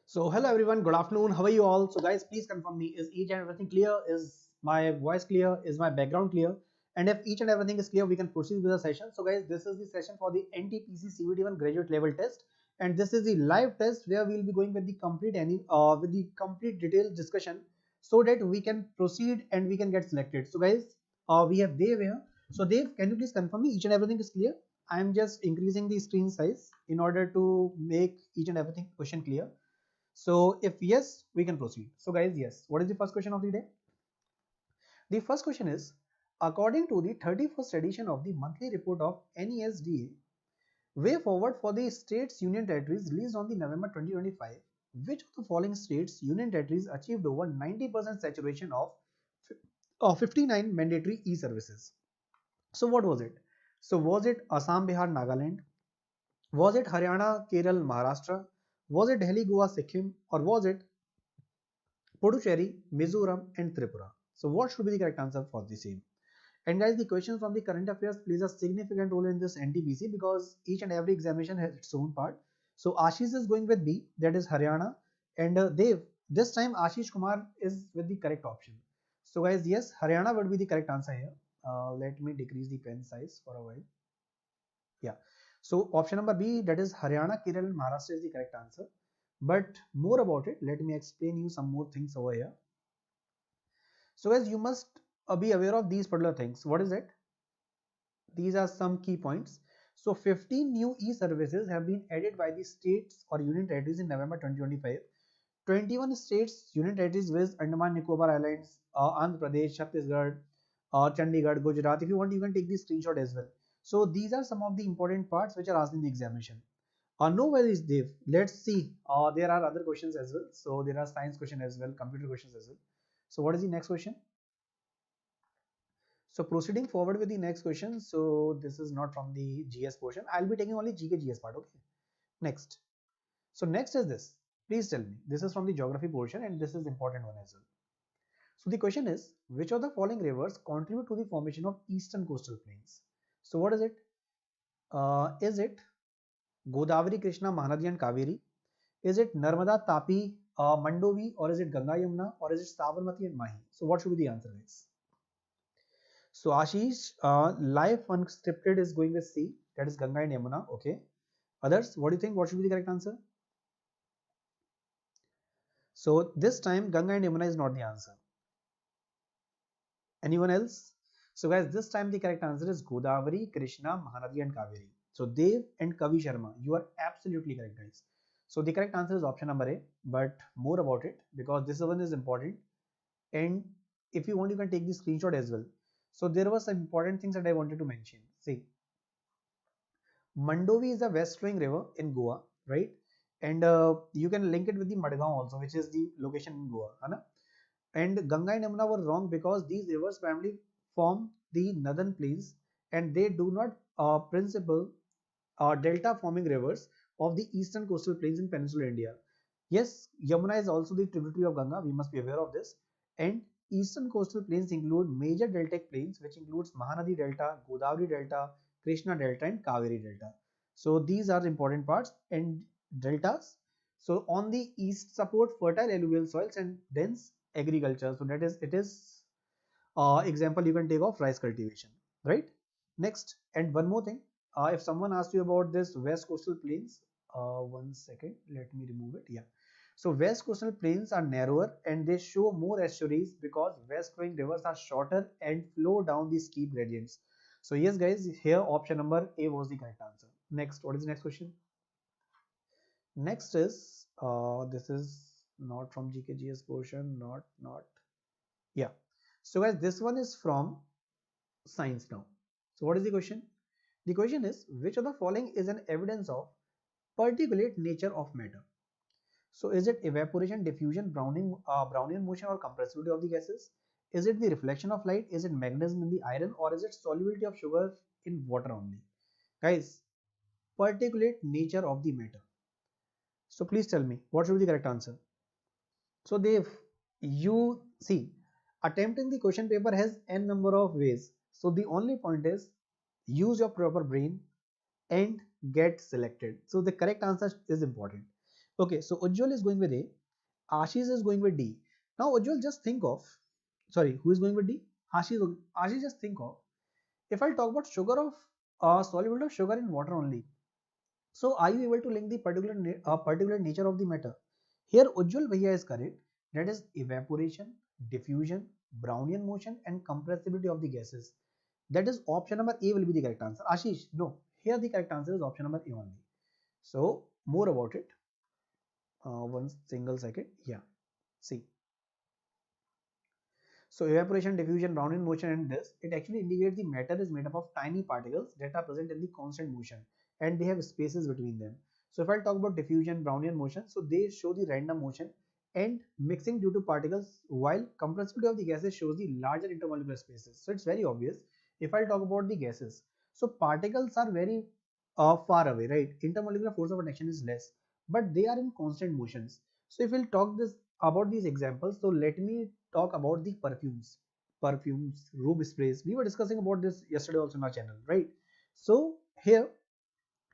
So hello everyone, good afternoon. How are you all? So guys, please confirm me. Is each and everything clear? Is my voice clear? Is my background clear? And if each and everything is clear, we can proceed with the session. So guys, this is the session for the NTPC CBT 1 graduate level test, and this is the live test where we will be going with the complete detailed discussion, so that we can proceed and we can get selected. So guys, we have Dev here. So Dev, can you please confirm me each and everything is clear? I am just increasing the screen size in order to make each and everything question clear. So if yes, we can proceed. So guys, yes. What is the first question of the day? The first question is, according to the 31st edition of the monthly report of NESDA, way forward for the states union territories released on the November 2025, which of the following states union territories achieved over 90% saturation of 59 mandatory e-services? So what was it? So was it Assam, Bihar, Nagaland? Was it Haryana, Kerala, Maharashtra? Was it Delhi, Goa, Sikkim? Or was it Puducherry, Mizoram, and Tripura? So what should be the correct answer for the same? And guys, the questions from the current affairs plays a significant role in this NTPC because each and every examination has its own part. So Ashish is going with B, that is Haryana, and Dev, this time Ashish Kumar is with the correct option. So guys, yes, Haryana would be the correct answer here. Let me decrease the pen size for a while. Yeah. So option number B, that is Haryana, Kerala, and Maharashtra is the correct answer. But more about it, let me explain you some more things over here. So guys, you must be aware of these particular things. What is it? These are some key points. So 15 new e-services have been added by the states or union territories in November 2025. 21 states, union territories with Andaman Nicobar Islands, Andhra Pradesh, Chhattisgarh, Chandigarh, Gujarat. If you want, you can take the screenshot as well. So these are some of the important parts which are asked in the examination. No worries, Dev. Let's see. There are other questions as well. So there are science questions as well, computer questions as well. So what is the next question? So proceeding forward with the next question. So this is not from the GS portion. I'll be taking only GK GS part. Okay. Next. So next is this. Please tell me. This is from the geography portion and this is important one as well. So the question is, which of the following rivers contribute to the formation of eastern coastal plains? So what is it? Is it Godavari, Krishna, Mahanadi and Kaveri? Is it Narmada, Tapi, Mandovi, or is it Ganga, Yamuna, or is it Sabarmati and Mahi? So what should be the answer, guys? So Ashish, live unscripted is going with C, that is Ganga and Yamuna. Okay. Others, what do you think? What should be the correct answer? So this time Ganga and Yamuna is not the answer. Anyone else? So guys, this time the correct answer is Godavari, Krishna, Mahanadi and Kaveri. So Dev and Kavi Sharma, you are absolutely correct, guys. So the correct answer is option number A, but more about it because this one is important. And if you want, you can take the screenshot as well. So there were some important things that I wanted to mention. See, Mandovi is a west flowing river in Goa, right? And you can link it with the Madgaon also, which is the location in Goa. Right? And Ganga and Yamuna were wrong because these rivers primarily form the northern plains and they do not principle delta forming rivers of the eastern coastal plains in peninsular India. Yes, Yamuna is also the tributary of Ganga, we must be aware of this. And eastern coastal plains include major deltaic plains, which includes Mahanadi Delta, Godavari Delta, Krishna Delta and Kaveri Delta. So these are the important parts and deltas. So on the east support fertile alluvial soils and dense agriculture. So that is, it is example you can take of rice cultivation, right? Next, and one more thing, if someone asks you about this west coastal plains, one second, let me remove it. Yeah. So west coastal plains are narrower and they show more estuaries because west flowing rivers are shorter and flow down the steep gradients. So yes guys, here option number A was the correct answer. Next, what is the next question? Next is this is not from GKGS portion, not yeah. So guys, this one is from science now. So what is the question? The question is, which of the following is an evidence of particulate nature of matter? So is it evaporation, diffusion, Brownian motion or compressibility of the gases? Is it the reflection of light? Is it magnetism in the iron or is it solubility of sugar in water only? Guys, particulate nature of the matter. So please tell me, what should be the correct answer? So Dev, you see, attempting the question paper has n number of ways. So the only point is use your proper brain and get selected. So the correct answer is important. Okay, so Ujjwal is going with A. Ashish is going with D. Now Ujjwal, just think of, sorry, who is going with D? Ashish, just think of, if I talk about sugar of solubility of sugar in water only. So are you able to link the particular nature of the matter? Here Ujjwal Bhaiya is correct. That is evaporation, diffusion, Brownian motion and compressibility of the gases. That is option number A will be the correct answer. Ashish, no. Here the correct answer is option number A only. So more about it. One single second. Yeah. See. So evaporation, diffusion, Brownian motion and this, it actually indicates the matter is made up of tiny particles that are present in the constant motion and they have spaces between them. So if I talk about diffusion, Brownian motion, so they show the random motion and mixing due to particles, while compressibility of the gases shows the larger intermolecular spaces. So it's very obvious. If I talk about the gases, so particles are very far away, right? Intermolecular force of attraction is less, but they are in constant motions. So if we'll talk this about these examples, so let me talk about the perfumes, room sprays. We were discussing about this yesterday also in our channel, right? So here,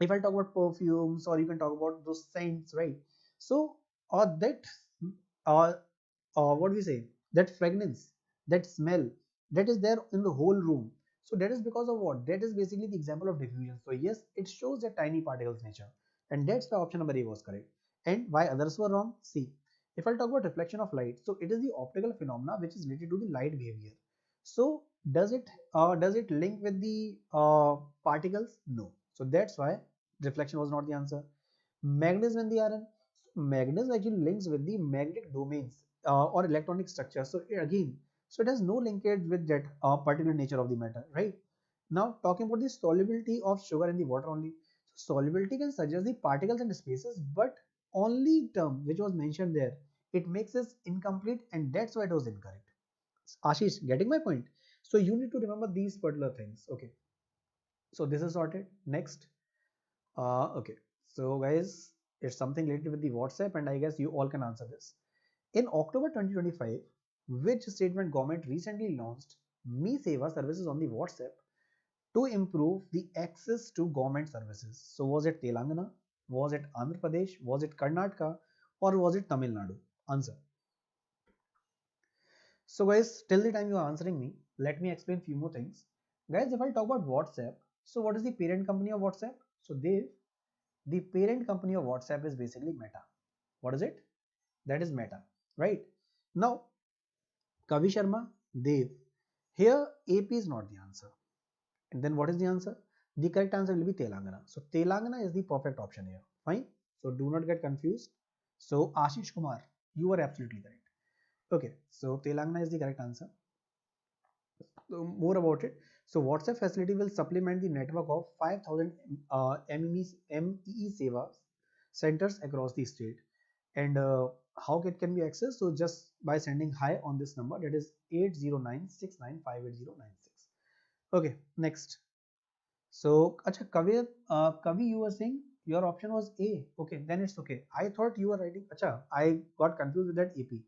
if I talk about perfumes, or you can talk about those scents, right? So that uh, what we say, that fragrance, that smell, that is there in the whole room. So that is because of what? That is basically the example of diffusion. So yes, it shows the tiny particles nature, and that's why option number A was correct. And why others were wrong? See, if I talk about reflection of light, so it is the optical phenomena which is related to the light behavior. So does it link with the particles? No. So that's why reflection was not the answer. Magnetism and the iron. Magnetism actually links with the magnetic domains or electronic structure. So again, so it has no linkage with that particular nature of the matter, right? Now talking about the solubility of sugar in the water only. So solubility can suggest the particles and spaces, but only term which was mentioned there, it makes us incomplete, and that's why it was incorrect. Ashish, getting my point? So you need to remember these particular things. Okay. So this is sorted. Next. Okay. So guys, it's something related with the WhatsApp, and I guess you all can answer this. In October 2025, which statement government recently launched Me Seva services on the WhatsApp to improve the access to government services? So was it Telangana? Was it Andhra Pradesh? Was it Karnataka? Or was it Tamil Nadu? Answer. So guys, till the time you are answering me, let me explain few more things. Guys, if I talk about WhatsApp, so what is the parent company of WhatsApp? So the parent company of WhatsApp is basically Meta. What is it? That is Meta, right? Now, Kavi Sharma, Dev. Here, AP is not the answer. And then what is the answer? The correct answer will be Telangana. So Telangana is the perfect option here. Fine. So do not get confused. So Ashish Kumar, you are absolutely correct. Okay. So Telangana is the correct answer. So more about it. So WhatsApp facility will supplement the network of 5,000 MEE Seva centers across the state. And how it can be accessed? So just by sending hi on this number, that is 80969588096. Okay, next. So acha, Kavi, you were saying your option was A. Okay, then it's okay. I thought you were writing. Acha, I got confused with that AP.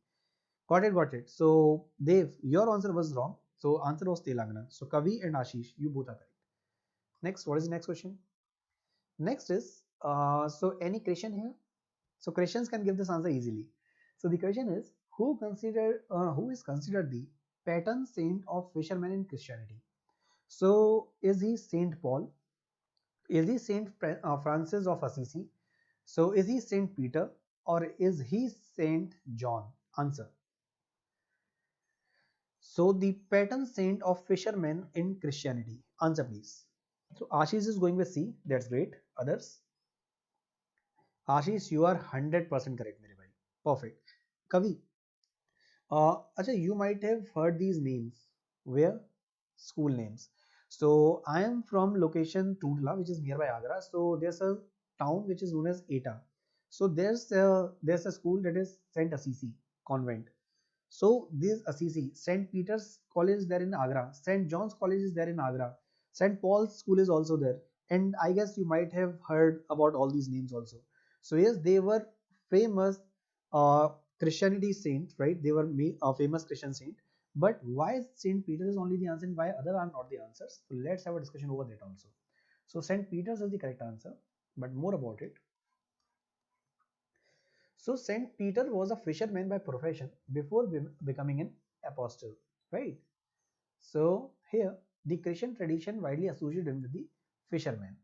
Got it, got it. So Dev, your answer was wrong. So answer was Telangana. So Kavi and Ashish, you both are correct. Next, what is the next question? Next is so any question here? So Christians can give this answer easily. So the question is, who is considered the patron saint of fishermen in Christianity? So is he Saint Paul? Is he Saint Francis of Assisi? So is he Saint Peter, or is he Saint John? Answer. So the patron saint of fishermen in Christianity. Answer please. So Ashish is going with C. That's great. Others? Ashish, you are 100% correct, mere bhai. Perfect. Kavi, Acha, you might have heard these names. Where? School names. So I am from location Tundla, which is nearby Agra. So there's a town which is known as Eta. So there's a school that is Saint Assisi Convent. So this Assisi, Saint Peter's College is there in Agra. Saint John's College is there in Agra. Saint Paul's School is also there. And I guess you might have heard about all these names also. So yes, they were famous uh, Christianity saint, right? They were famous Christian saint. But why Saint Peter is only the answer and why other are not the answers? So let's have a discussion over that also. So Saint Peter's is the correct answer, but more about it. So Saint Peter was a fisherman by profession before becoming an apostle, right? So here the Christian tradition widely associated him with the fisherman.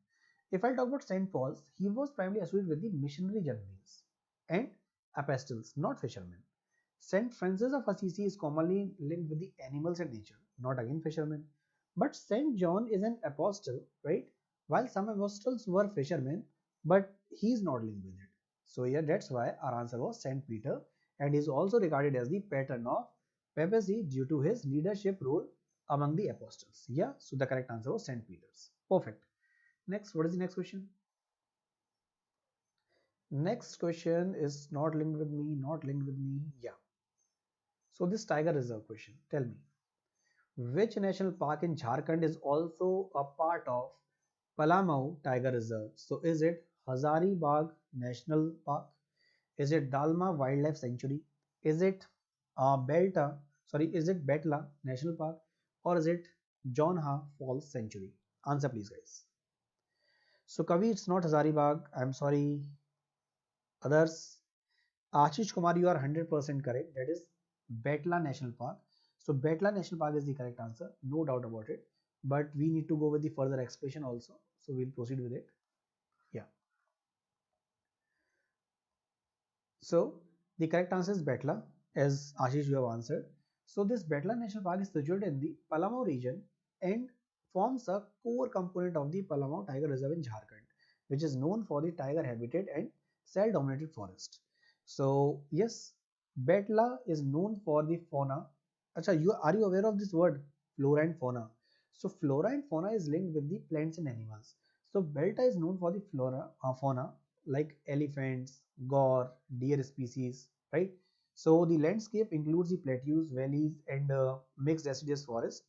If I talk about Saint Paul's, he was primarily associated with the missionary journeys and apostles, not fishermen. Saint Francis of Assisi is commonly linked with the animals and nature, not again fishermen. But Saint John is an apostle, right? While some apostles were fishermen, but he is not linked with it. So yeah, that's why our answer was Saint Peter, and he is also regarded as the patron of papacy due to his leadership role among the apostles. Yeah, so the correct answer was Saint Peter's. Perfect. Next, what is the next question? Next question is not linked with me, not linked with me. Yeah. So this tiger reserve question, tell me, which national park in Jharkhand is also a part of Palamau Tiger Reserve? So is it Hazaribagh National Park? Is it Dalma Wildlife Sanctuary? Is it is it Betla National Park, or is it Jonha Falls Sanctuary? Answer please, guys. So Kavi, it's not Hazaribagh. I'm sorry. Others, Ashish Kumar, you are 100% correct. That is Betla National Park. So Betla National Park is the correct answer, no doubt about it. But we need to go with the further explanation also. So we'll proceed with it. Yeah. So the correct answer is Betla, as Ashish you have answered. So this Betla National Park is situated in the Palamau region and forms a core component of the Palamau Tiger Reserve in Jharkhand, which is known for the tiger habitat and cell-dominated forest. So yes, Betla is known for the fauna. Acha, are you aware of this word flora and fauna? So flora and fauna is linked with the plants and animals. So Betla is known for the fauna like elephants, gaur, deer species, right? So the landscape includes the plateaus, valleys, and mixed deciduous forest.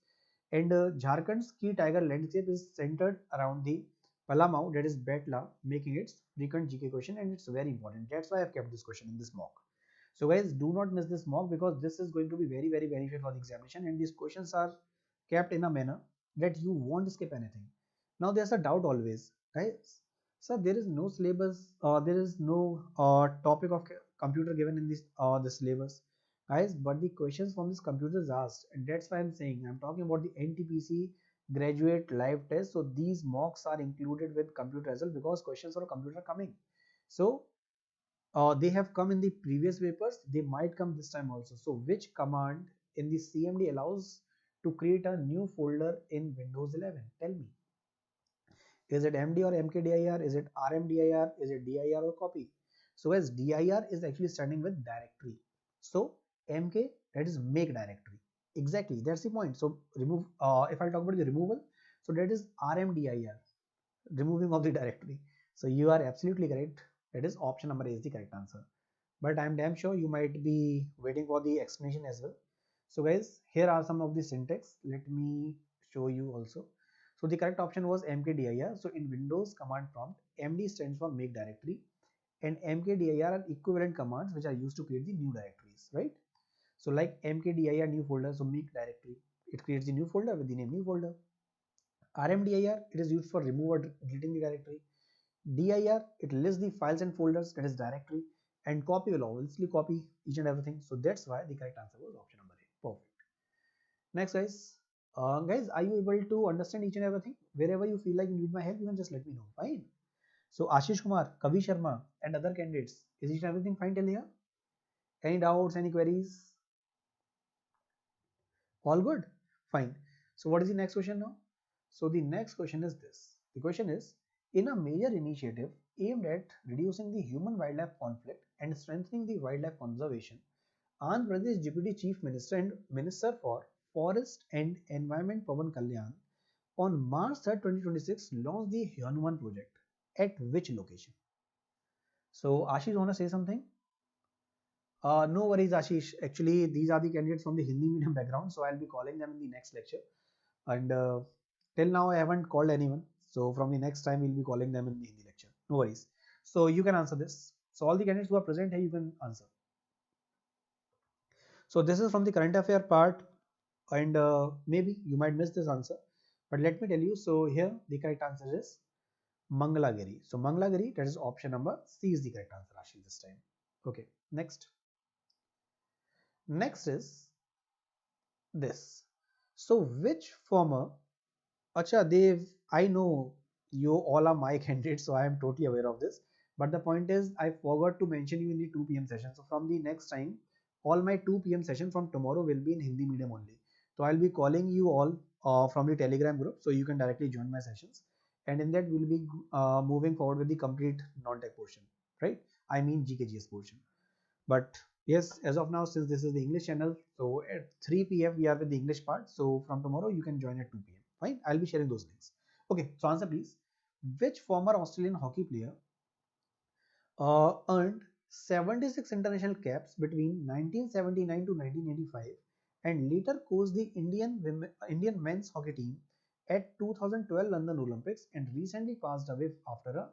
And Jharkhand's key tiger landscape is centered around the Palamau, that is Betla, making it frequent GK question, and it's very important. That's why I've kept this question in this mock. So guys, do not miss this mock because this is going to be very, very beneficial for the examination, and these questions are kept in a manner that you won't skip anything. Now there's a doubt always, guys. So there is no syllabus, there is no topic of computer given in this the syllabus, guys. But the questions from this computer is asked, and that's why I'm saying I'm talking about the NTPC graduate live test. So these mocks are included with computer as well because questions for a computer are coming. So they have come in the previous papers, they might come this time also. So which command in the CMD allows to create a new folder in Windows 11? Tell me. Is it MD or MKDIR? Is it RMDIR? Is it DIR or copy? So as DIR is actually standing with directory. So MK, that is make directory. Exactly, that's the point. So remove, if I talk about the removal, so that is RMDIR, removing of the directory. So you are absolutely correct. That is option number A is the correct answer. But I'm damn sure you might be waiting for the explanation as well. So guys, here are some of the syntax. Let me show you also. So the correct option was mkdir. So in Windows command prompt, md stands for make directory, and mkdir are equivalent commands which are used to create the new directories, right? So like mkdir new folder, so make directory, it creates the new folder with the name new folder. RMDIR, it is used for remove or deleting the directory. DIR, it lists the files and folders, that is directory, and copy will obviously copy each and everything. So that's why the correct answer was option number A. Perfect. Next, guys. Guys, are you able to understand each and everything? Wherever you feel like you need my help, you can just let me know. Fine. So Ashish Kumar, Kavi Sharma, and other candidates, is each and everything fine till here? Any doubts, any queries? All good? Fine. So what is the next question now? So the next question is this. The question is, in a major initiative aimed at reducing the human-wildlife conflict and strengthening the wildlife conservation, Andhra Pradesh Deputy Chief Minister and Minister for Forest and Environment Pawan Kalyan on March 3rd, 2026 launched the Hanuman project. At which location? So Ashish, want to say something? No worries, Ashish. Actually, these are the candidates from the Hindi medium background, so I'll be calling them in the next lecture. And till now, I haven't called anyone. So from the next time, we'll be calling them in the Hindi lecture. No worries. So you can answer this. So all the candidates who are present here, you can answer. So this is from the current affair part, and maybe you might miss this answer, but let me tell you. So here the correct answer is Mangalagiri. So Mangalagiri, that is option number C is the correct answer, Ashish, this time. Okay, next is this. So which former, Acha Dev, I know you all are my candidates, so I am totally aware of this. But the point is, I forgot to mention you in the 2 p.m. session. So from the next time, all my 2 p.m. session from tomorrow will be in Hindi medium only. So I'll be calling you all from the Telegram group, so you can directly join my sessions. And in that, we'll be moving forward with the complete non-tech portion, right? I mean GKGS portion. But yes, as of now, since this is the English channel, so at 3 p.m. we are with the English part. So from tomorrow, you can join at 2 p.m. Fine, I'll be sharing those links. Okay, so answer please. Which former Australian hockey player earned 76 international caps between 1979 to 1985 and later coached the Indian men's hockey team at 2012 London Olympics and recently passed away after a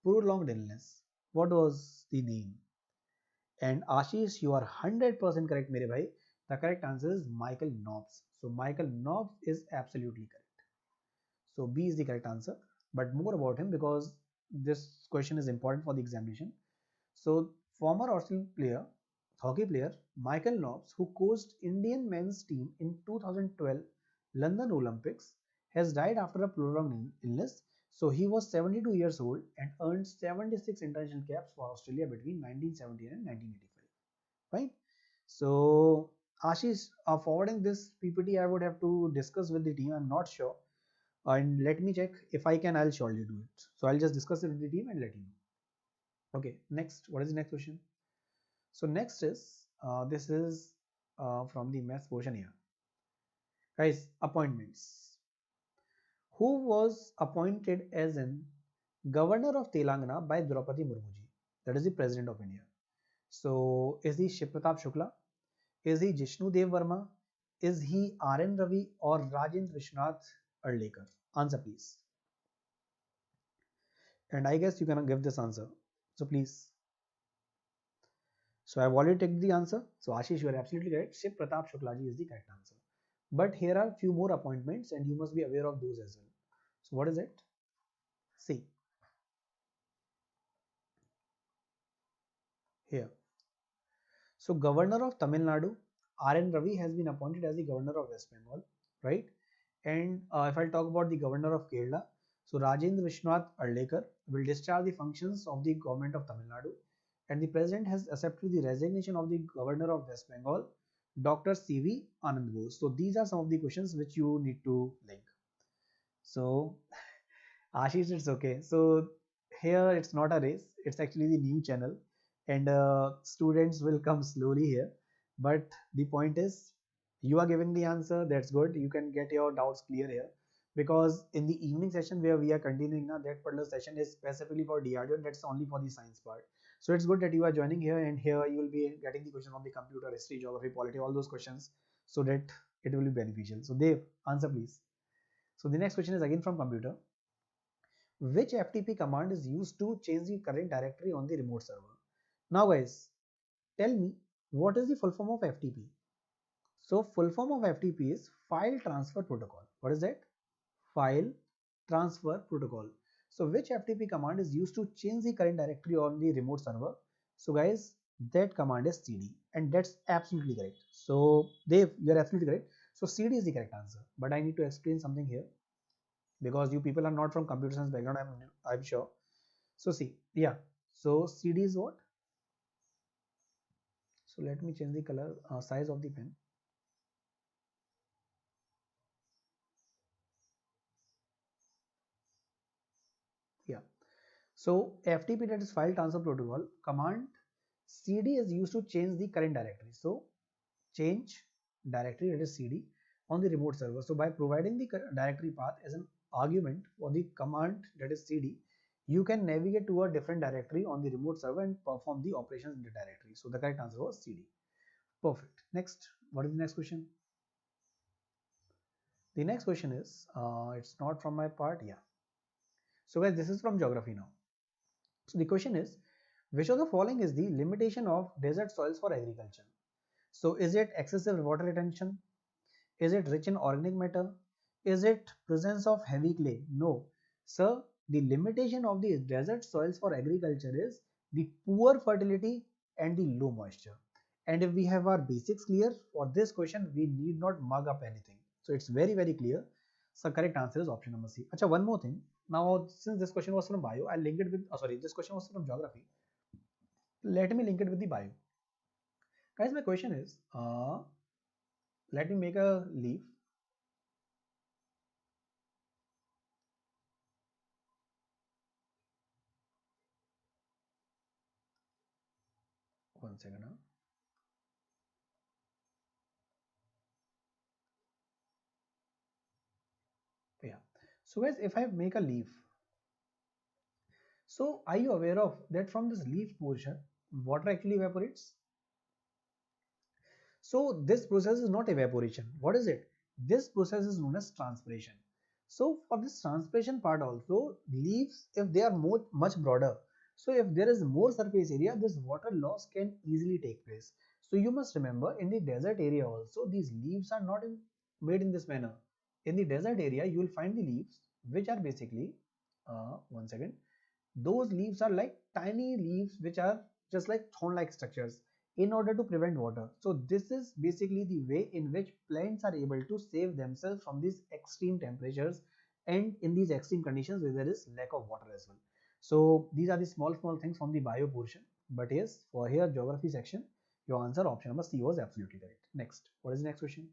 prolonged illness? What was the name? And Ashish, you are 100% correct, mere bhai. The correct answer is Michael Nobbs. So Michael Nobbs is absolutely correct. So B is the correct answer. But more about him because this question is important for the examination. So former Australian player, hockey player Michael Nobbs, who coached Indian men's team in 2012 London Olympics, has died after a prolonged illness. So he was 72 years old and earned 76 international caps for Australia between 1970 and 1985. Right? So Ashish, forwarding this PPT, I would have to discuss with the team. I'm not sure, and let me check if I can. I'll surely do it. So I'll just discuss it with the team and let you know. Okay. Next, what is the next question? So next is this is from the maths portion here, guys. Appointments. Who was appointed as an governor of Telangana by Draupadi Murmuji? That is the president of India. So is he Shiv Pratap Shukla? Is he Jishnu Dev Verma? Is he RN Ravi or Rajendra Vishwanath Arlekar? Answer please. And I guess you can give this answer. So please. So I've already taken the answer. So Ashish, you are absolutely correct. Shiv Pratap Shuklaji is the correct answer. But here are few more appointments and you must be aware of those as well. So what is it? See. Here. So Governor of Tamil Nadu, RN Ravi has been appointed as the Governor of West Bengal, right? And if I'll talk about the Governor of Kerala, so Rajendra Vishwanath Arlekar will discharge the functions of the government of Tamil Nadu, and the President has accepted the resignation of the Governor of West Bengal, Dr. C.V. Anand Bose. So these are some of the questions which you need to link. So Ashish, it's okay. So here it's not a race, it's actually the new channel, and students will come slowly here. But the point is, you are giving the answer, that's good. You can get your doubts clear here. Because in the evening session where we are continuing now, that particular session is specifically for DRDO and that's only for the science part. So it's good that you are joining here, and here you will be getting the question on the computer, history, geography, polity, all those questions, so that it will be beneficial. So Dev, answer please. So the next question is again from computer. Which FTP command is used to change the current directory on the remote server? Now guys, tell me, what is the full form of FTP? So full form of FTP is File Transfer Protocol. What is that? File Transfer Protocol. So which FTP command is used to change the current directory on the remote server? So guys, that command is CD, and that's absolutely correct. So Dev, you are absolutely correct. So CD is the correct answer, but I need to explain something here because you people are not from computer science background, I'm sure. So see, yeah, so CD is what? So let me change the color size of the pen. Yeah, so FTP, that is File Transfer Protocol command, CD is used to change the current directory. So change directory, that is CD, on the remote server. So by providing the directory path as an argument for the command, that is CD, you can navigate to a different directory on the remote server and perform the operations in the directory. So the correct answer was CD. Perfect. Next, what is the next question? The next question is, it's not from my part. Yeah. So guys, this is from geography now. So the question is, which of the following is the limitation of desert soils for agriculture? So is it excessive water retention? Is it rich in organic matter? Is it presence of heavy clay? No. Sir, the limitation of the desert soils for agriculture is the poor fertility and the low moisture. And if we have our basics clear for this question, we need not mug up anything. So it's very clear. So correct answer is option number C. Acha, one more thing. Now, since this question was from bio, I'll link it with, this question was from geography. Let me link it with the bio. Guys, my question is, let me make a leaf. One second. Yeah. So guys, if I make a leaf, so are you aware of that from this leaf portion, water actually evaporates? So this process is not evaporation. What is it? This process is known as transpiration. So for this transpiration part also, leaves, if they are much broader, so if there is more surface area, this water loss can easily take place. So you must remember, in the desert area also, these leaves are not made in this manner. In the desert area, you will find the leaves which are basically, one second, those leaves are like tiny leaves which are just like thorn-like structures in order to prevent water. So this is basically the way in which plants are able to save themselves from these extreme temperatures and in these extreme conditions where there is lack of water as well. So these are the small things from the bio portion. But yes, for here geography section, your answer option number C was absolutely correct. Next, what is the next question?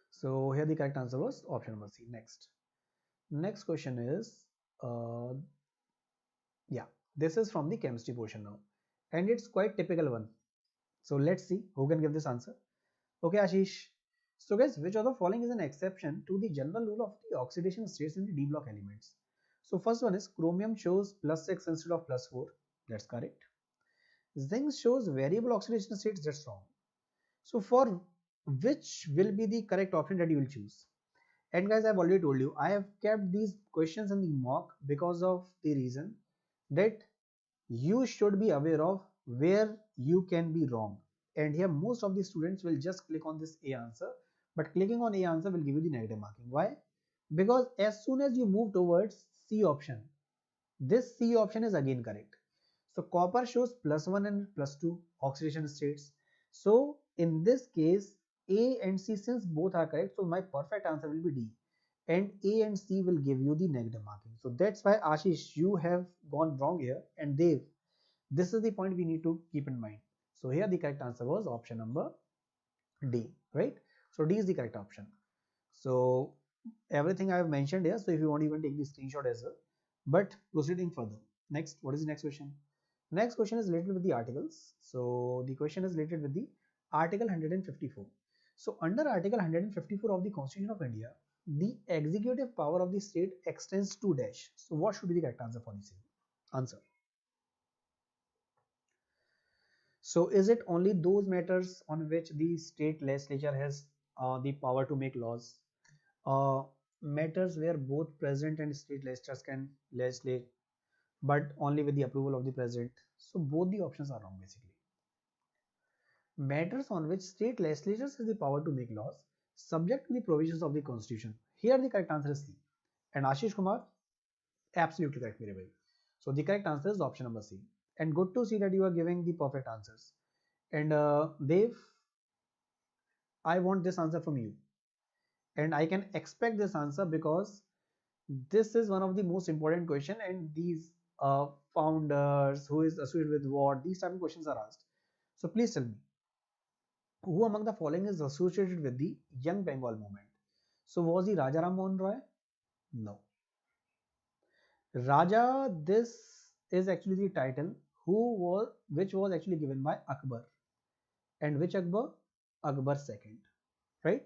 So here the correct answer was option number C. Next question is, yeah, this is from the chemistry portion now, and it's quite typical one. So let's see who can give this answer. Okay, Ashish. So guys, which of the following is an exception to the general rule of the oxidation states in the D block elements? So first one is chromium shows +6 instead of +4. That's correct. Zinc shows variable oxidation states. That's wrong. So for which will be the correct option that you will choose? And guys, I've already told you, I have kept these questions in the mock because of the reason that you should be aware of where you can be wrong. And here most of the students will just click on this A answer, but clicking on A answer will give you the negative marking. Why? Because as soon as you move towards C option, this C option is again correct. So copper shows +1 and +2 oxidation states. So in this case, A and C, since both are correct, so my perfect answer will be D. And A and C will give you the negative marking. So that's why, Ashish, you have gone wrong here, and Dev, this is the point we need to keep in mind. So here the correct answer was option number D, right? So D is the correct option. So everything I have mentioned here, so if you want, you can take the screenshot as well. But proceeding further, next, what is the next question? Next question is related with the articles. So the question is related with the Article 154. So under Article 154 of the Constitution of India, the executive power of the state extends to dash. So what should be the correct answer for the same? Answer. So is it only those matters on which the state legislature has the power to make laws? Matters where both president and state legislatures can legislate, but only with the approval of the president. So both the options are wrong basically. Matters on which state legislatures has the power to make laws subject to the provisions of the constitution. Here the correct answer is C. And Ashish Kumar, absolutely correct, very well. So the correct answer is option number C. And good to see that you are giving the perfect answers. And Dev, I want this answer from you. And I can expect this answer because this is one of the most important question, and these founders, who is associated with what, these type of questions are asked. So please tell me, who among the following is associated with the Young Bengal movement? So was he Raja Ram Mohan Roy? No. Raja, this is actually the title which was actually given by Akbar. And which Akbar? Akbar II, right?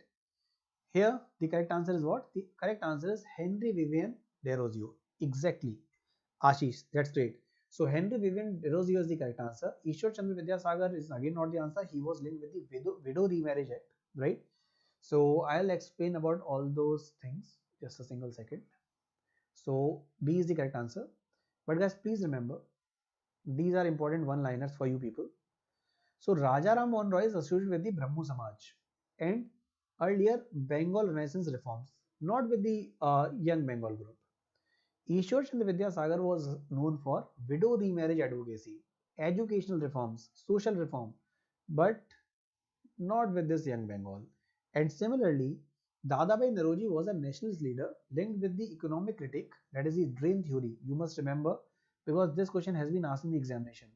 Here the correct answer is what? The correct answer is Henry Vivian Desrosiers. Exactly, Ashish, that's great. So Henry Vivian Desrosiers is the correct answer. Ishwar Chandra Vidyasagar is again not the answer. He was linked with the Widow Remarriage Act, right? So I'll explain about all those things. Just a single second. So B is the correct answer. But guys, please remember, these are important one-liners for you people. So Raja Ram Mohan Roy is associated with the Brahmo Samaj and earlier Bengal Renaissance reforms, not with the Young Bengal group. Ishwar Chandra Vidyasagar was known for widow remarriage advocacy. educational reforms, social reform, but not with this young Bengal. And similarly, Dadabhai Naroji was a nationalist leader linked with the economic critic, that is the drain theory. You must remember because this question has been asked in the examination.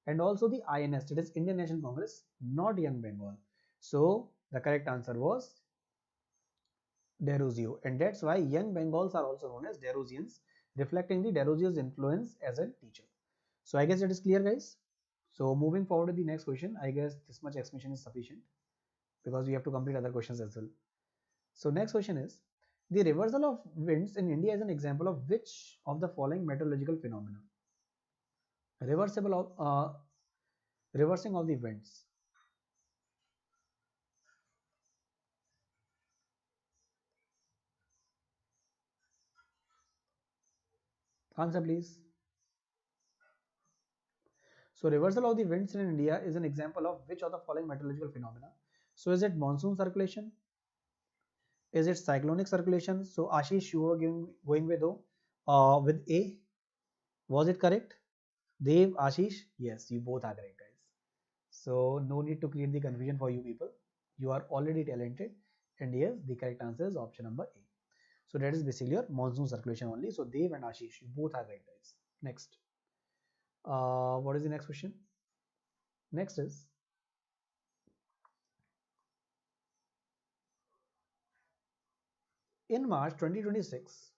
And also the INS, that is Indian National Congress, not young Bengal. So the correct answer was Derozio, and that's why young Bengals are also known as Derosians, reflecting the Derozio's influence as a teacher. So I guess it is clear, guys. So moving forward to the next question, I guess this much explanation is sufficient because we have to complete other questions as well. So next question is, the reversal of winds in India is an example of which of the following meteorological phenomena? Reversible of reversing of the winds. Answer please. So reversal of the winds in India is an example of which of the following meteorological phenomena? So is it monsoon circulation? Is it cyclonic circulation? So Ashish, you were going with A. Was it correct? Dev, Ashish, yes, you both are correct, guys. So no need to create the confusion for you people. You are already talented, and yes, the correct answer is option number A. So that is basically your monsoon circulation only. So Dev and Ashish, you both are right, guys. Next, what is the next question? Next is, in March 2026,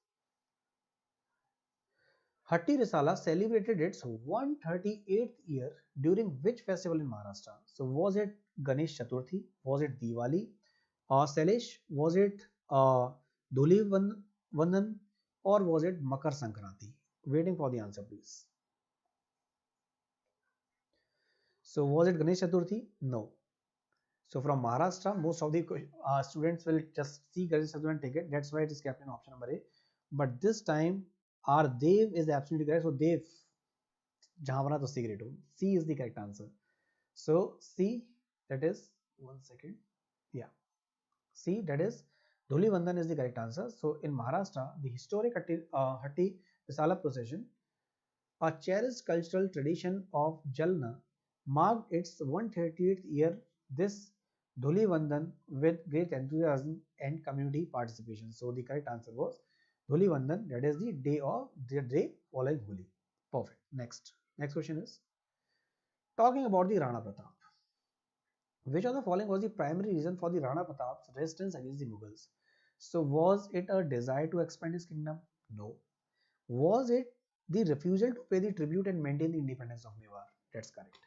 Hatti Risala celebrated its 138th year during which festival in Maharashtra? So was it Ganesh Chaturthi? Was it Diwali? Sailesh, was it Doli Vandan, or was it Makar Sankranti? Waiting for the answer, please. So was it Ganesh Chaturthi? No. So from Maharashtra, most of the students will just see Ganesh Chaturthi and take it. That's why it is kept in option number A. But this time, our Dev is absolutely correct. So Dev, जहाँ बना तो C grade हो. C is the correct answer. So C, that is, one second. Yeah. C, that is Dhuli Vandan is the correct answer. So in Maharashtra, the historic Hatti Risala procession, a cherished cultural tradition of Jalna, marked its 130th year. This Dhuli Vandan with great enthusiasm and community participation. So the correct answer was Dhuli Vandan. That is the day following Holi. Perfect. Next question is, talking about the Rana Pratap. Which of the following was the primary reason for the Rana Pratap's resistance against the Mughals? So was it a desire to expand his kingdom? No. Was it the refusal to pay the tribute and maintain the independence of Mewar? That's correct.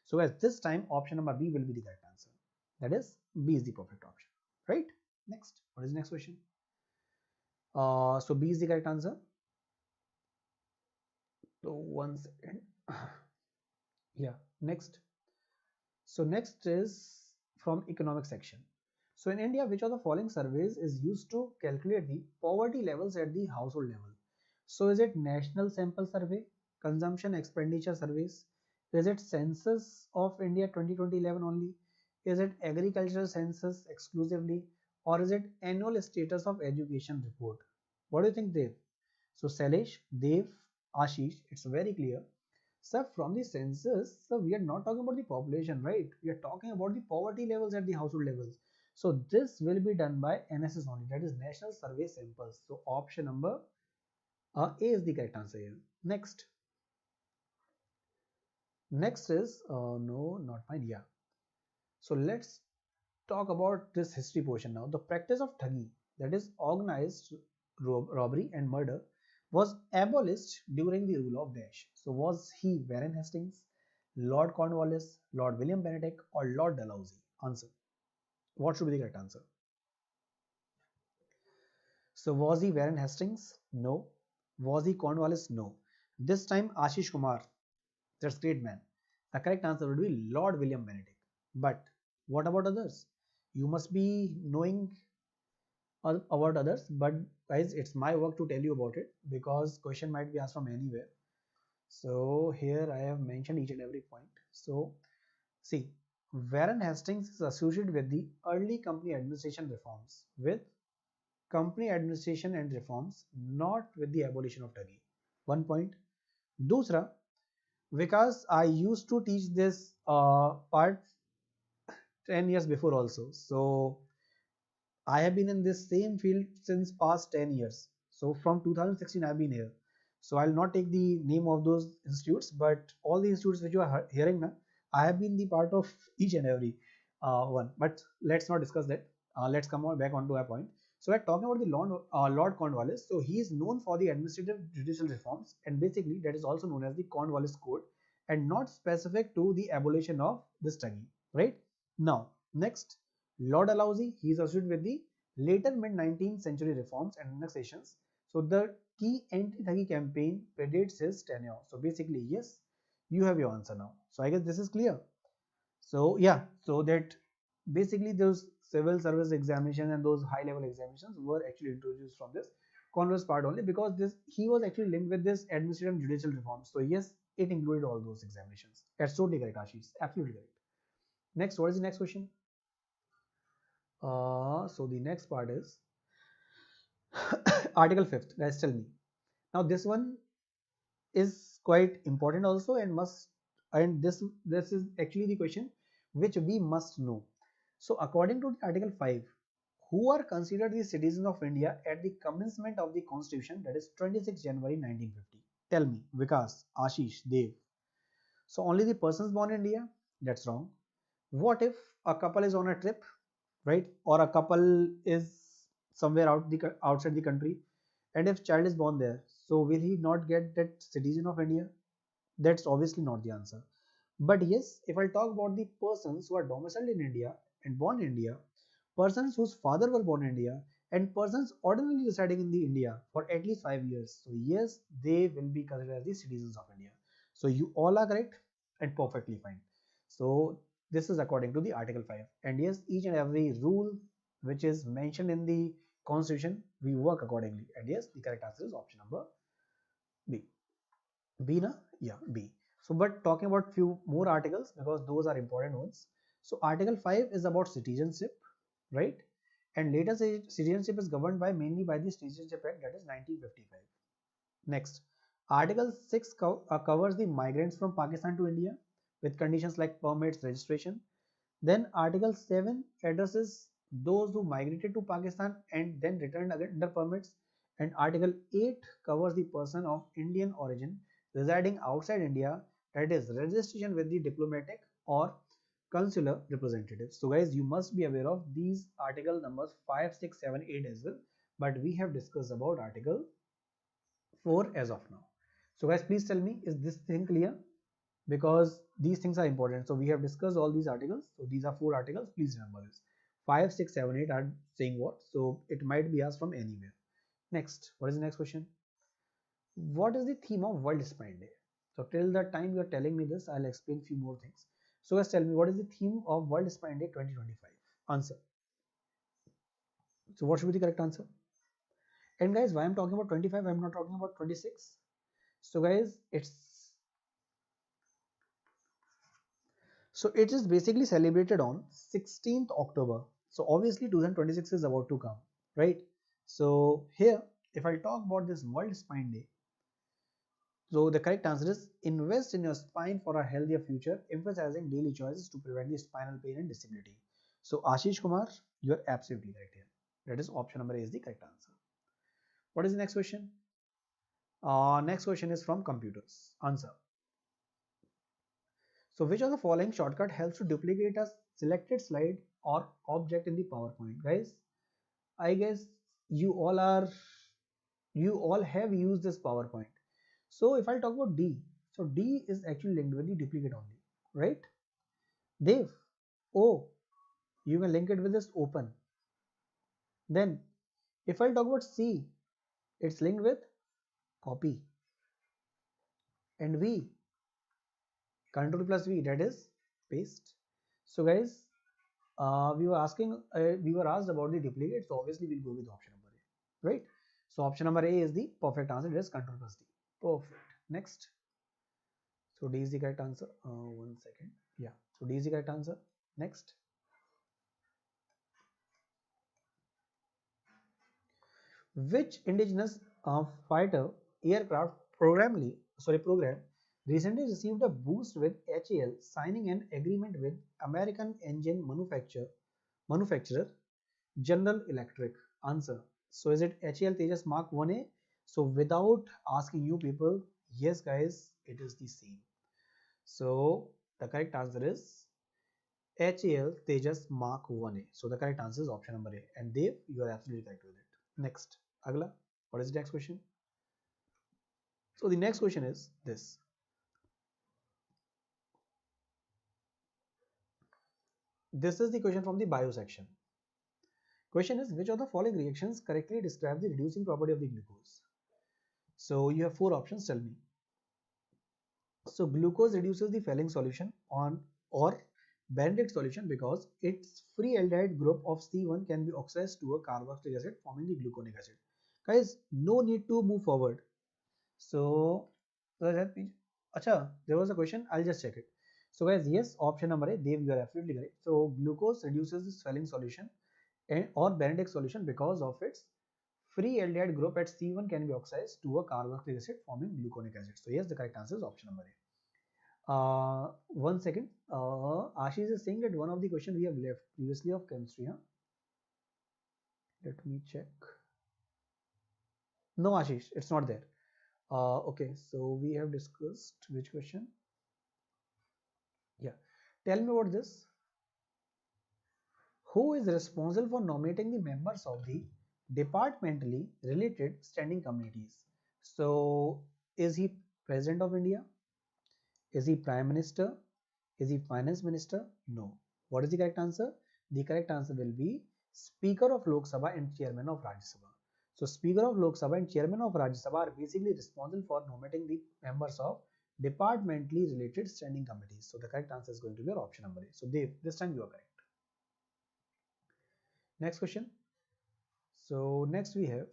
So at this time, option number B will be the correct answer. That is, B is the perfect option. Right? Next. What is the next question? So B is the correct answer. So one second. Yeah. Next. So next is from economic section. So in India, which of the following surveys is used to calculate the poverty levels at the household level? So is it National Sample Survey, Consumption Expenditure Surveys? Is it Census of India 2020-11 only? Is it Agricultural Census exclusively? Or is it Annual Status of Education Report? What do you think, Dev? So Sailesh, Dev, Ashish, it's very clear. Sir, from the census, so we are not talking about the population, right? We are talking about the poverty levels at the household levels. So this will be done by NSS only, that is National Survey Samples. So option number A is the correct answer here. Next is, no, not mine, yeah. So let's talk about this history portion now. The practice of thuggy, that is organized robbery and murder, was abolished during the rule of Dash. So was he Warren Hastings, Lord Cornwallis, Lord William Bentinck, or Lord Dalhousie? Answer. What should be the correct answer? So was he Warren Hastings? No. Was he Cornwallis? No. This time Ashish Kumar, that's great man. The correct answer would be Lord William Bentinck. But what about others? You must be knowing about others, but guys, it's my work to tell you about it because question might be asked from anywhere. So here I have mentioned each and every point. So see, Warren Hastings is associated with the early company administration reforms, with company administration and reforms, not with the abolition of thuggy. One point. दूसरा, because I used to teach this part 10 years before also. So I have been in this same field since past 10 years. So from 2016 I've been here. So I'll not take the name of those institutes, but all the institutes which you are hearing now, I have been the part of each and every one. But let's not discuss that. Let's come on back onto our point. So we're talking about the Lord Cornwallis. So he is known for the administrative judicial reforms, and basically that is also known as the Cornwallis Code, and not specific to the abolition of this study. Right now, next, Lord Dalhousie, he is associated with the later mid-19th century reforms and annexations. So the key anti-thuggy campaign predates his tenure. So basically, yes, you have your answer now. So I guess this is clear. So yeah, so that basically those civil service examination and those high-level examinations were actually introduced from this Converse part only, because this he was actually linked with this administrative and judicial reforms. So yes, it included all those examinations. That's totally correct, Ashish. Absolutely correct. Next, what is the next question? So the next part is Article 5th. Guys, tell me. Now this one is quite important also, and this is actually the question which we must know. So according to Article 5, who are considered the citizens of India at the commencement of the Constitution, that is 26 January 1950? Tell me, Vikas, Ashish, Dev. So only the persons born in India? That's wrong. What if a couple is on a trip, right? Or a couple is somewhere outside the country, and if child is born there, so will he not get that citizen of India? That's obviously not the answer. But yes, if I talk about the persons who are domiciled in India and born in India, persons whose father were born in India, and persons ordinarily residing in the India for at least 5 years, so yes, they will be considered as the citizens of India. So you all are correct and perfectly fine. So this is according to the Article 5, and yes, each and every rule which is mentioned in the Constitution, we work accordingly. And yes, the correct answer is option number B. B na? Yeah, B. So but talking about few more articles, because those are important ones. So Article 5 is about citizenship, right? And later citizenship is governed by mainly by the Citizenship Act, that is 1955. Next, Article 6 covers the migrants from Pakistan to India with conditions like permits, registration. Then Article 7 addresses those who migrated to Pakistan and then returned again under permits. And Article 8 covers the person of Indian origin residing outside India, that is registration with the diplomatic or consular representatives. So guys, you must be aware of these article numbers 5, 6, 7, 8 as well. But we have discussed about Article 4 as of now. So guys, please tell me, is this thing clear? Because these things are important. So we have discussed all these articles. So these are 4 articles. Please remember this. 5, 6, 7, 8 are saying what? So it might be asked from anywhere. Next, what is the next question? What is the theme of World Spine Day? So till the time you are telling me this, I'll explain few more things. So guys, tell me, what is the theme of World Spine Day 2025? Answer. So what should be the correct answer? And guys, why I'm talking about 25, I'm not talking about 26. So guys, it is basically celebrated on 16th October. So obviously 2026 is about to come, right? So here, if I talk about this World Spine Day, so the correct answer is invest in your spine for a healthier future, emphasizing daily choices to prevent the spinal pain and disability. So Ashish Kumar, you are absolutely correct here. That is option number A is the correct answer. What is the next question? Next question is from computers. Answer. So which of the following shortcut helps to duplicate a selected slide or object in the PowerPoint? Guys, I guess you all have used this PowerPoint. So if I talk about D, so D is actually linked with the duplicate only, right? Dev, O, you can link it with this open. Then if I talk about C, it's linked with copy. And V, Control plus V, that is paste. So guys, we were asked about the duplicate, so obviously we'll go with option number A, right? So option number A is the perfect answer. It is Control plus D. Perfect. Next. So D is the correct answer. One second. Yeah. So D is the correct answer. Next. Which indigenous fighter aircraft program recently received a boost with HAL signing an agreement with American engine manufacturer General Electric. Answer. So is it HAL Tejas Mark 1A? So without asking you people, yes guys, it is the same. So the correct answer is HAL Tejas Mark 1A. So the correct answer is option number A. And Dev, you are absolutely correct with it. Next, Agla, what is the next question? So the next question is this. This is the question from the bio section. Question is, which of the following reactions correctly describe the reducing property of the glucose? So you have four options, tell me. So glucose reduces the Fehling solution on or Benedict solution because its free aldehyde group of C1 can be oxidized to a carboxylic acid forming the gluconic acid. Guys, no need to move forward. So Acha, there was a question, I'll just check it. So guys, yes, option number A, Dev, you are absolutely correct. So glucose reduces the swelling solution or Benedict solution because of its free aldehyde group at C1 can be oxidized to a carboxylic acid forming gluconic acid. So yes, the correct answer is option number A. 1 second. Ashish is saying that one of the question we have left previously of chemistry. Huh? Let me check. No, Ashish, it's not there. Okay, so we have discussed which question? Yeah. Tell me about this. Who is responsible for nominating the members of the departmentally related standing committees? So, is he President of India? Is he Prime Minister? Is he Finance Minister? No. What is the correct answer? The correct answer will be Speaker of Lok Sabha and Chairman of Rajya Sabha. So Speaker of Lok Sabha and Chairman of Rajya Sabha are basically responsible for nominating the members of departmentally related standing committees. So the correct answer is going to be your option number A. So Dev, this time you are correct. Next question. So next we have,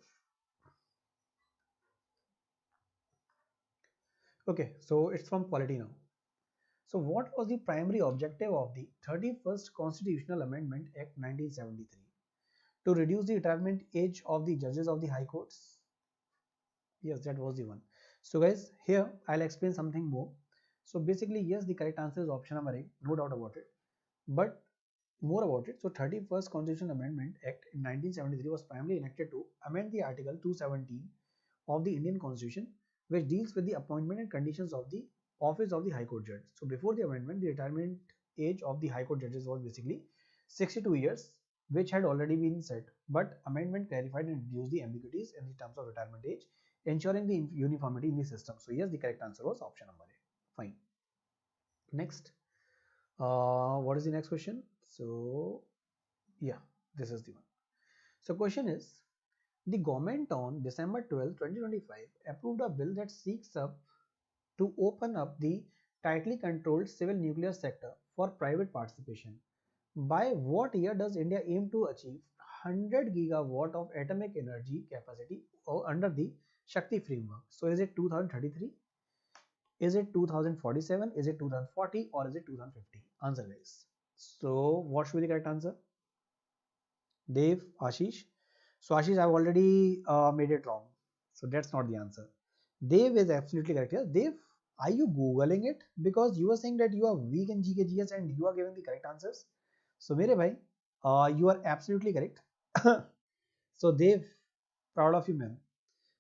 okay, so it's from polity now. So what was the primary objective of the 31st Constitutional Amendment Act 1973? To reduce the retirement age of the judges of the high courts? Yes, that was the one. So guys, here I'll explain something more. So basically, yes, the correct answer is option number A, no doubt about it. But more about it. So 31st Constitutional Amendment Act in 1973 was primarily enacted to amend the Article 217 of the Indian Constitution, which deals with the appointment and conditions of the office of the High Court judge. So before the amendment, the retirement age of the High Court judges was basically 62 years, which had already been set, but amendment clarified and reduced the ambiguities in the terms of retirement age, ensuring the uniformity in the system. So yes, the correct answer was option number A. Fine. Next, what is the next question? So yeah, this is the one. So question is, the government on December 12, 2025 approved a bill that seeks up to open up the tightly controlled civil nuclear sector for private participation. By what year does India aim to achieve 100 gigawatt of atomic energy capacity under the Shakti framework? So is it 2033? Is it 2047? Is it 2040? Or is it 2050? Answer guys. So what should be the correct answer? Dev, Ashish. So Ashish, I've already made it wrong. So that's not the answer. Dev is absolutely correct here. Dev, are you Googling it? Because you are saying that you are weak in GK GS and you are giving the correct answers. So mere bhai, you are absolutely correct. So Dev, proud of you man.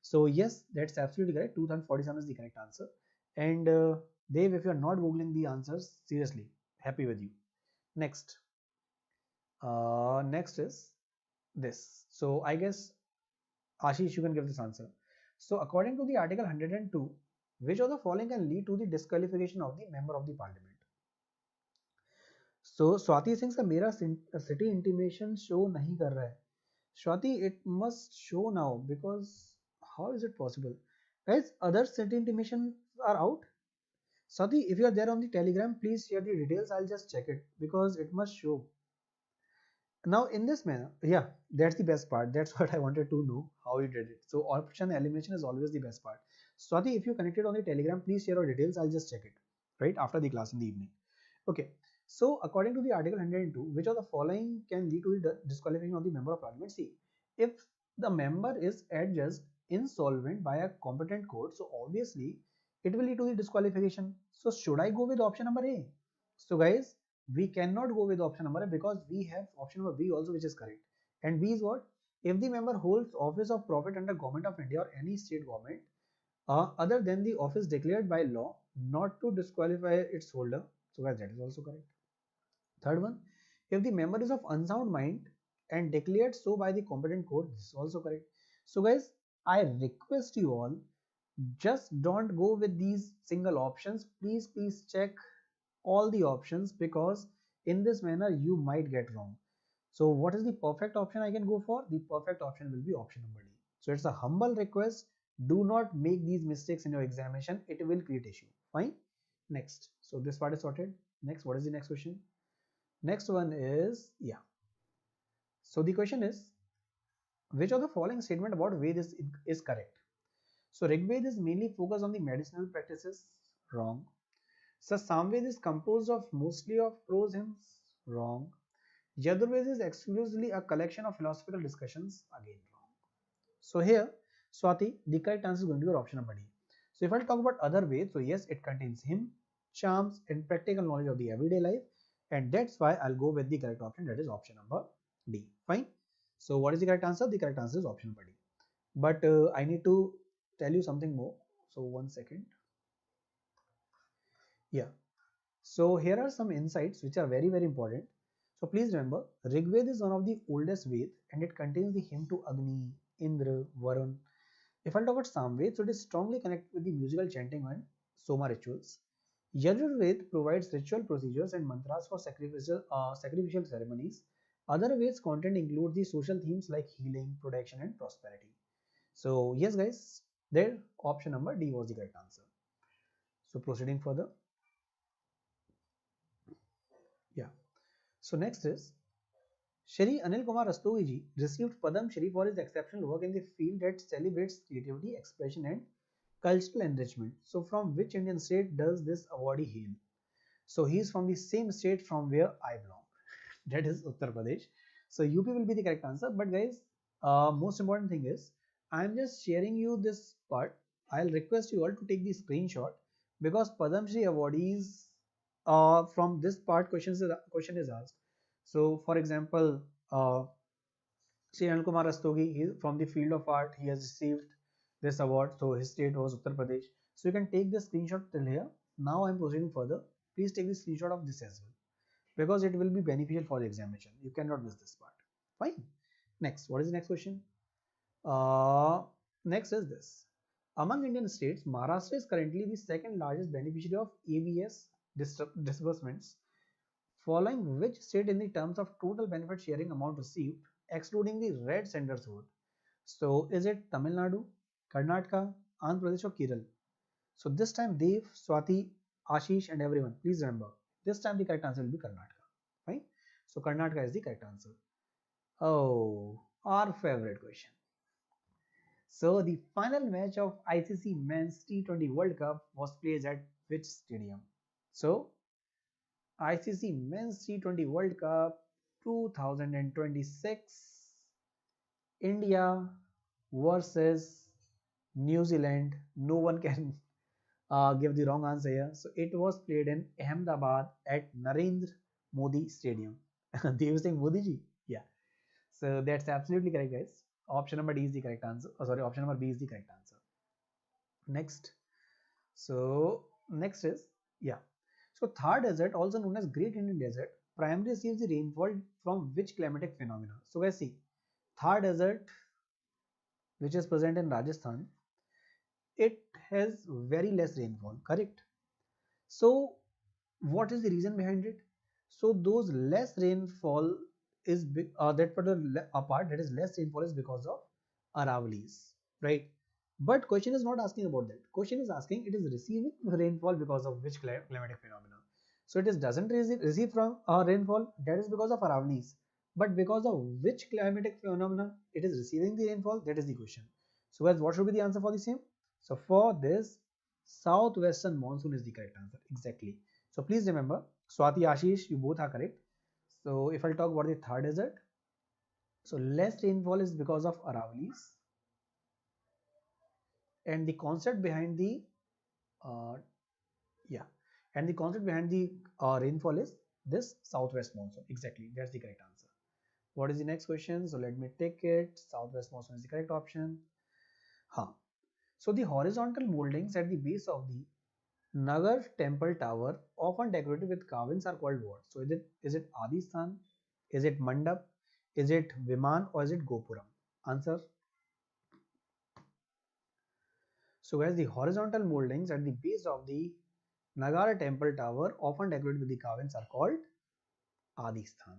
So yes, that's absolutely correct. 2047 is the correct answer. And Dev, if you are not Googling the answers, seriously, happy with you. Next. Next is this. So I guess Ashish, you can give this answer. So according to the Article 102, which of the following can lead to the disqualification of the member of the parliament? So Swati Singh का मेरा city intimation show नहीं कर रहा है. Swati, it must show now because how is it possible? Guys, other city intimation are out. Swati, if you are there on the Telegram, please share the details. I'll just check it because it must show. Now in this manner, yeah, that's the best part. That's what I wanted to know, how you did it. So option elimination is always the best part. Swati, if you connected on the Telegram, please share your details. I'll just check it right after the class in the evening. Okay. So according to the Article 102, which of the following can lead to the disqualification of the member of parliament? See, if the member is adjudged insolvent by a competent court, so obviously it will lead to the disqualification. So should I go with option number A? So guys, we cannot go with option number A because we have option number B also, which is correct. And B is what? If the member holds office of profit under Government of India or any state government other than the office declared by law, not to disqualify its holder. So guys, that is also correct. Third one, if the member is of unsound mind and declared so by the competent court, this is also correct. So guys, I request you all, just don't go with these single options. Please check all the options, because in this manner you might get wrong. So what is the perfect option I can go for? The perfect option will be option number D. So it's a humble request, do not make these mistakes in your examination, it will create issue. Fine. Next, so this part is sorted. Next, what is the next question? Next one is, yeah, so the question is, which of the following statement about Ved is correct? So Rigved is mainly focused on the medicinal practices. Wrong. So Samved is composed of mostly of prose hymns. Wrong. Yajurved is exclusively a collection of philosophical discussions. Again wrong. So here, Swati, the correct answer is going to be option number D. So if I talk about other Veds, so yes, it contains hymn, charms, and practical knowledge of the everyday life, and that's why I'll go with the correct option, that is option number D. Fine. So what is the correct answer? The correct answer is option number D. But I need to tell you something more. So one second. Yeah. So here are some insights which are very important. So please remember, Rigved is one of the oldest Ved and it contains the hymn to Agni, Indra, Varun. If I talk about Samved, so it is strongly connected with the musical chanting and Soma rituals. Yajurved provides ritual procedures and mantras for sacrificial ceremonies. Other Veds content include the social themes like healing, protection, and prosperity. So yes guys, there option number D was the correct answer. So proceeding further. Yeah. So next is, Shri Anil Kumar Rastogi ji received Padam Shri for his exceptional work in the field that celebrates creativity, expression, and cultural enrichment. So from which Indian state does this awardee hail? So he is from the same state from where I belong. That is Uttar Pradesh. So UP will be the correct answer. But guys, most important thing is, I am just sharing you this part. I'll request you all to take the screenshot, because Padam Shri awardees from this part question is asked. So for example, Sri Anil Kumar Rastogi, from the field of art, he has received this award. So his state was Uttar Pradesh. So you can take the screenshot till here. Now I am proceeding further. Please take the screenshot of this as well, because it will be beneficial for the examination. You cannot miss this part. Fine. Next, what is the next question? Next is this. Among Indian states, Maharashtra is currently the second largest beneficiary of ABS disbursements, following which state in the terms of total benefit sharing amount received, excluding the red sender's vote. So is it Tamil Nadu, Karnataka, Andhra Pradesh, or Kerala? So this time Dev, Swati, Ashish, and everyone, please remember, this time the correct answer will be Karnataka. Right? So Karnataka is the correct answer. Oh, our favorite question. So the final match of ICC Men's T20 World Cup was played at which stadium? So ICC Men's T20 World Cup 2026, India versus New Zealand. No one can give the wrong answer here. So it was played in Ahmedabad at Narendra Modi Stadium. They were saying Modi ji? Yeah. So that's absolutely correct, guys. Option number D is the correct answer. Oh, sorry, option number B is the correct answer. Next. So next is, yeah. So Thar Desert, also known as Great Indian Desert, primarily receives the rainfall from which climatic phenomena? So guys, see, Thar Desert, which is present in Rajasthan, it has very less rainfall, correct? So what is the reason behind it? So those less rainfall is that particular part that is less rainfall is because of Aravallis, right? But question is not asking about that. Question is asking it is receiving rainfall because of which climatic phenomena. So it is doesn't receive from rainfall, that is because of Aravallis. But because of which climatic phenomena it is receiving the rainfall, that is the question. So guys, what should be the answer for the same? So for this, southwestern monsoon is the correct answer. Exactly. So please remember, Swati, Ashish, you both are correct. So if I talk about the Thar Desert, so less rainfall is because of Aravallis, and the concept behind the uh, yeah, and the concept behind the rainfall is this southwest monsoon. Exactly, that's the correct answer. What is the next question? So let me take it. Southwest monsoon is the correct option. Huh. So the horizontal moldings at the base of the Nagar temple tower, often decorated with carvings, are called what? So is it Adistan? Is it Mandap? Is it Viman or is it Gopuram? Answer. So guys, the horizontal moldings at the base of the Nagara temple tower, often decorated with the carvings, are called Adistan.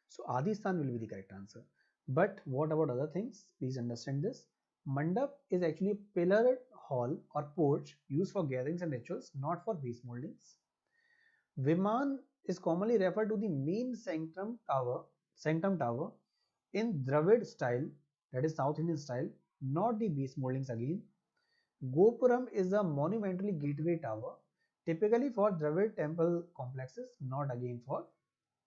So Adistan will be the correct answer. But what about other things? Please understand this. Mandap is actually a pillared hall or porch used for gatherings and rituals, not for base moldings. Viman is commonly referred to the main sanctum tower in Dravid style, that is South Indian style, not the base moldings again. Gopuram is a monumentally gateway tower, typically for Dravid temple complexes, not again for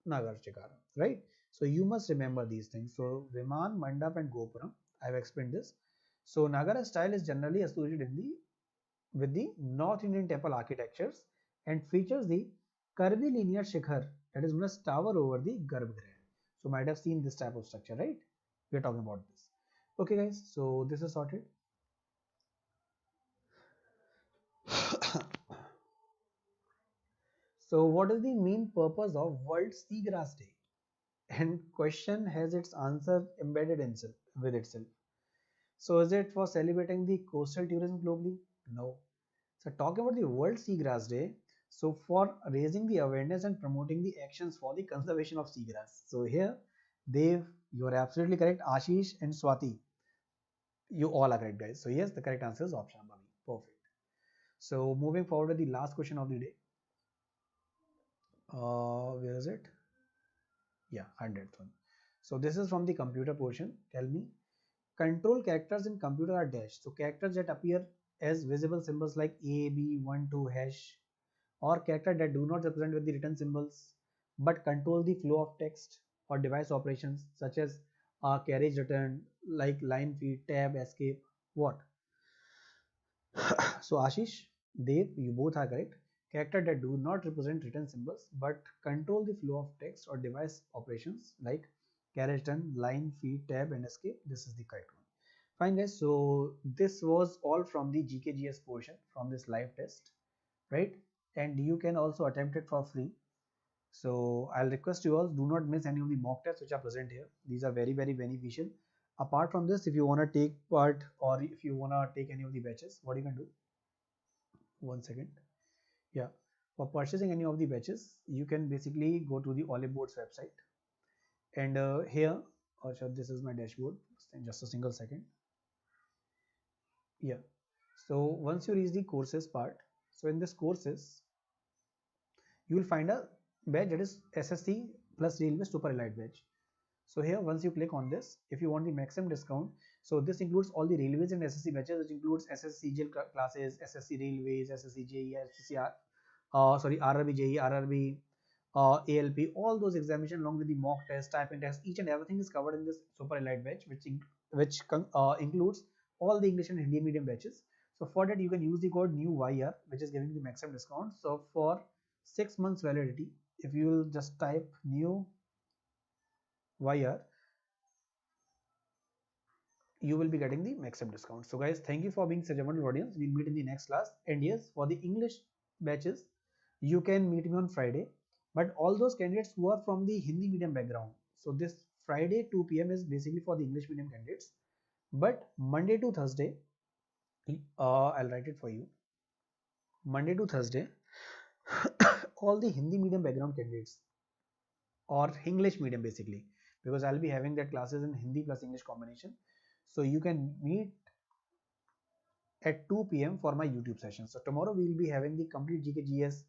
Nagar Chikara, right? So you must remember these things. So Viman, Mandap and Gopuram, I have explained this. So Nagara style is generally associated with the North Indian temple architectures and features the curvilinear shikhar, that is known as tower over the Garbhagriha. So might have seen this type of structure, right? We are talking about this. Okay guys, so this is sorted. So what is the main purpose of World Seagrass Day? And question has its answer embedded in itself, with itself. So is it for celebrating the coastal tourism globally? No. So talking about the World Seagrass Day, so for raising the awareness and promoting the actions for the conservation of seagrass. So here, Dev, you are absolutely correct. Ashish and Swati, you all are correct, guys. So yes, the correct answer is option number B. Perfect. So moving forward with the last question of the day. Where is it? Yeah, 100th one. So this is from the computer portion. Tell me, control characters in computer are dash. So characters that appear as visible symbols like A, B, 1, 2, hash, or characters that do not represent with the written symbols but control the flow of text or device operations such as carriage return, like line feed, tab, escape. What? So Ashish, Dev, you both are correct. Characters that do not represent written symbols but control the flow of text or device operations like carriage return, line feed, tab and escape. This is the correct one. Fine guys, so this was all from the GKGS portion from this live test, right? And you can also attempt it for free. So I'll request you all, do not miss any of the mock tests which are present here. These are very, very beneficial. Apart from this, if you want to take part or if you want to take any of the batches, what you can do? One second. Yeah. For purchasing any of the batches, you can basically go to the Oliveboard's website. And here, this is my dashboard. Just a single second. Yeah. So once you reach the courses part, so in this courses, you will find a badge that is SSC plus Railway Super Elite badge. So here, once you click on this, if you want the maximum discount, so this includes all the railways and SSC batches, which includes SSC GL classes, SSC Railways, SSC JE, RRB JE, RRB ALP, all those examinations along with the mock test, typing test, each and everything is covered in this Super Elite batch, which includes all the English and Hindi medium batches. So for that, you can use the code new YR, which is giving the maximum discount. So for 6 months validity, if you will just type new YR, you will be getting the maximum discount. So guys, thank you for being such a wonderful audience. We'll meet in the next class. And yes, for the English batches, you can meet me on Friday. But all those candidates who are from the Hindi medium background, so this Friday 2 p.m. is basically for the English medium candidates. But Monday to Thursday, I'll write it for you. Monday to Thursday, all the Hindi medium background candidates or English medium basically, because I'll be having that classes in Hindi plus English combination. So you can meet at 2 p.m. for my YouTube session. So tomorrow we will be having the complete GKGS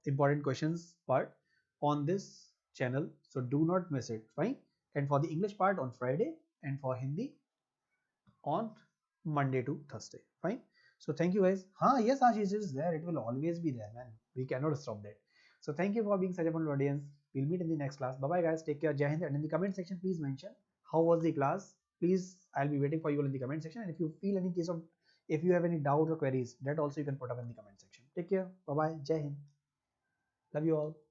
important questions part on this channel. So do not miss it. Fine. And for the English part on Friday and for Hindi on Monday to Thursday. Fine. So thank you guys. Yes, Ashish is there. It will always be there, man. We cannot stop that. So thank you for being such a wonderful audience. We'll meet in the next class. Bye bye guys. Take care. Jai Hind. And in the comment section, please mention how was the class. Please, I'll be waiting for you all in the comment section. And if you feel any case of If you have any doubts or queries, that also you can put up in the comment section. Take care. Bye bye. Jai Hind. Love you all.